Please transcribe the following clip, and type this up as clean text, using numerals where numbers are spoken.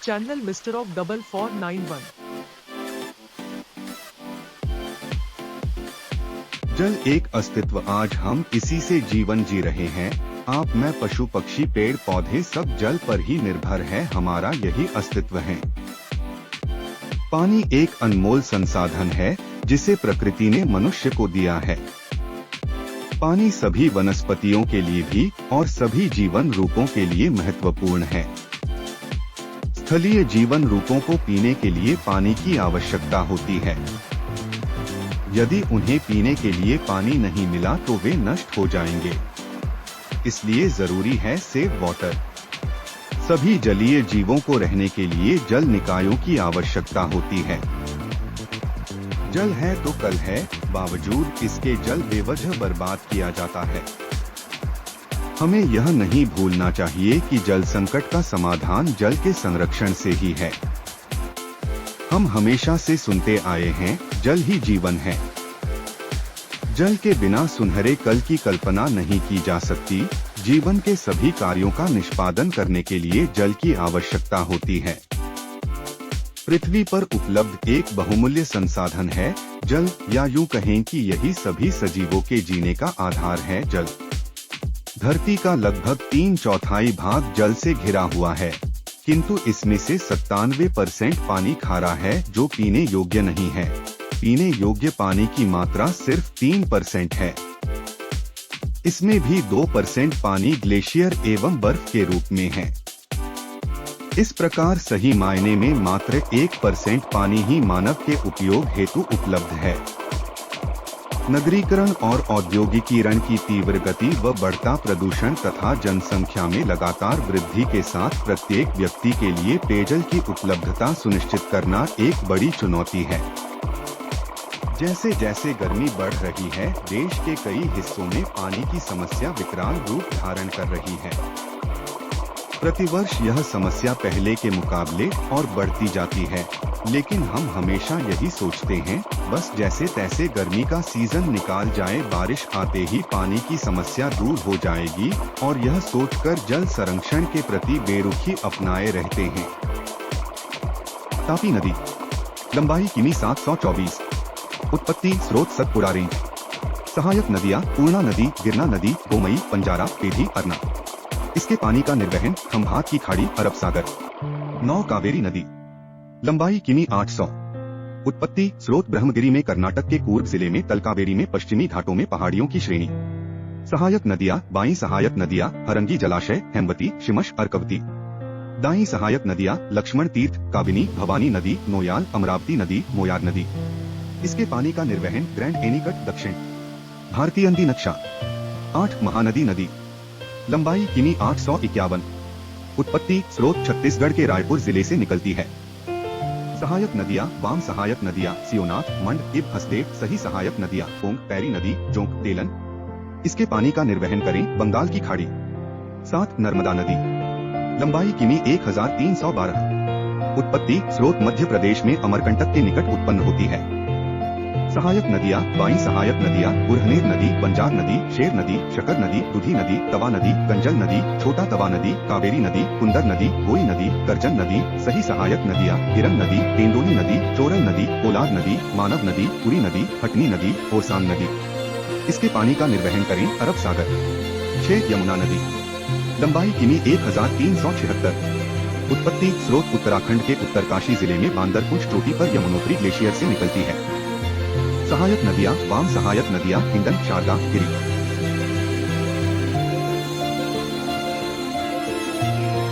Channel mister of 4491। जल एक अस्तित्व, आज हम इसी से जीवन जी रहे हैं। आप, मैं, पशु पक्षी पेड़ पौधे सब जल पर ही निर्भर है, हमारा यही अस्तित्व है। पानी एक अनमोल संसाधन है जिसे प्रकृति ने मनुष्य को दिया है। पानी सभी वनस्पतियों के लिए भी और सभी जीवन रूपों के लिए महत्वपूर्ण है। स्थलीय जीवन रूपों को पीने के लिए पानी की आवश्यकता होती है। यदि उन्हें पीने के लिए पानी नहीं मिला तो वे नष्ट हो जाएंगे। इसलिए जरूरी है सेव वाटर। सभी जलीय जीवों को रहने के लिए जल निकायों की आवश्यकता होती है। जल है तो कल है, बावजूद इसके जल बेवजह बर्बाद किया जाता है। हमें यह नहीं भूलना चाहिए कि जल संकट का समाधान जल के संरक्षण से ही है। हम हमेशा से सुनते आए हैं, जल ही जीवन है। जल के बिना सुनहरे कल की कल्पना नहीं की जा सकती। जीवन के सभी कार्यों का निष्पादन करने के लिए जल की आवश्यकता होती है। पृथ्वी पर उपलब्ध एक बहुमूल्य संसाधन है जल, या यूं कहें कि यही सभी सजीवों के जीने का आधार है। जल धरती का लगभग 3/4 भाग जल से घिरा हुआ है, किंतु इसमें से 97% पानी खारा है जो पीने योग्य नहीं है। पीने योग्य पानी की मात्रा सिर्फ 3% है। इसमें भी 2% पानी ग्लेशियर एवं बर्फ के रूप में है। इस प्रकार सही मायने में मात्र 1% पानी ही मानव के उपयोग हेतु उपलब्ध है। नगरीकरण और औद्योगिकीकरण की तीव्र गति व बढ़ता प्रदूषण तथा जनसंख्या में लगातार वृद्धि के साथ प्रत्येक व्यक्ति के लिए पेयजल की उपलब्धता सुनिश्चित करना एक बड़ी चुनौती है। जैसे जैसे गर्मी बढ़ रही है, देश के कई हिस्सों में पानी की समस्या विकराल रूप धारण कर रही है। प्रतिवर्ष यह समस्या पहले के मुकाबले और बढ़ती जाती है, लेकिन हम हमेशा यही सोचते हैं बस जैसे तैसे गर्मी का सीजन निकाल जाए, बारिश आते ही पानी की समस्या दूर हो जाएगी, और यह सोचकर जल संरक्षण के प्रति बेरुखी अपनाए रहते हैं। तापी नदी, लंबाई किमी 724, उत्पत्ति स्रोत सतपुड़ा रेंज। सहायक नदियाँ पूर्णा नदी, गिरना नदी, गोमई, पंजारा, पेधी, अरना। इसके पानी का निर्वहन खंभात की खाड़ी, अरब सागर। 9 कावेरी नदी, लंबाई किमी 800, उत्पत्ति स्रोत ब्रह्मगिरी में, कर्नाटक के कूर्ग जिले में, तलकावेरी में, पश्चिमी घाटों में पहाड़ियों की श्रेणी। सहायक नदियाँ बाई सहायक नदियाँ हरंगी जलाशय, हेमवती, शिमश, अर्कवती। दाई सहायक नदियाँ लक्ष्मण तीर्थ, काबिनी, भवानी नदी, नोयाल, अमरावती नदी, मोयार नदी। इसके पानी का निर्वहन ग्रैंड एनीकट, दक्षिण। भारतीय नदी नक्शा। 8 महानदी नदी, लंबाई किमी 851, उत्पत्ति स्रोत छत्तीसगढ़ के रायपुर जिले से निकलती है। सहायक नदियाँ वाम सहायक नदियाँ सियोनाथ, मंड, इब, हसदेव। सही सहायक नदियाँ पोंग, पैरी नदी, जोंक, तेलन। इसके पानी का निर्वहन करें बंगाल की खाड़ी। 7 नर्मदा नदी, लंबाई किमी 1312, उत्पत्ति स्रोत मध्य प्रदेश में अमरकंटक के निकट उत्पन्न होती है। सहायक नदियाँ बाई सहायक नदियाँ बुरहनेर नदी, बंजार नदी, शेर नदी, शकर नदी, दुधी नदी, तवा नदी, गंजल नदी, छोटा तवा नदी, कावेरी नदी, कुंदर नदी, गोई नदी, करजन नदी। सही सहायक नदियाँ हिरन नदी, तेंदुली नदी, चोरल नदी, कोलार नदी, मानव नदी, पुरी नदी, हटनी नदी, ओरसांग नदी। इसके पानी का निर्वहन करें अरब सागर। 6 यमुना नदी, लंबाई किमी 1376, उत्पत्ति स्रोत उत्तराखंड के उत्तरकाशी जिले में बांदरपुर चोटी पर यमुनोत्री ग्लेशियर से निकलती है। सहायक नदियाँ वाम सहायक नदियाँ हिंडन, शारदा, गिरी।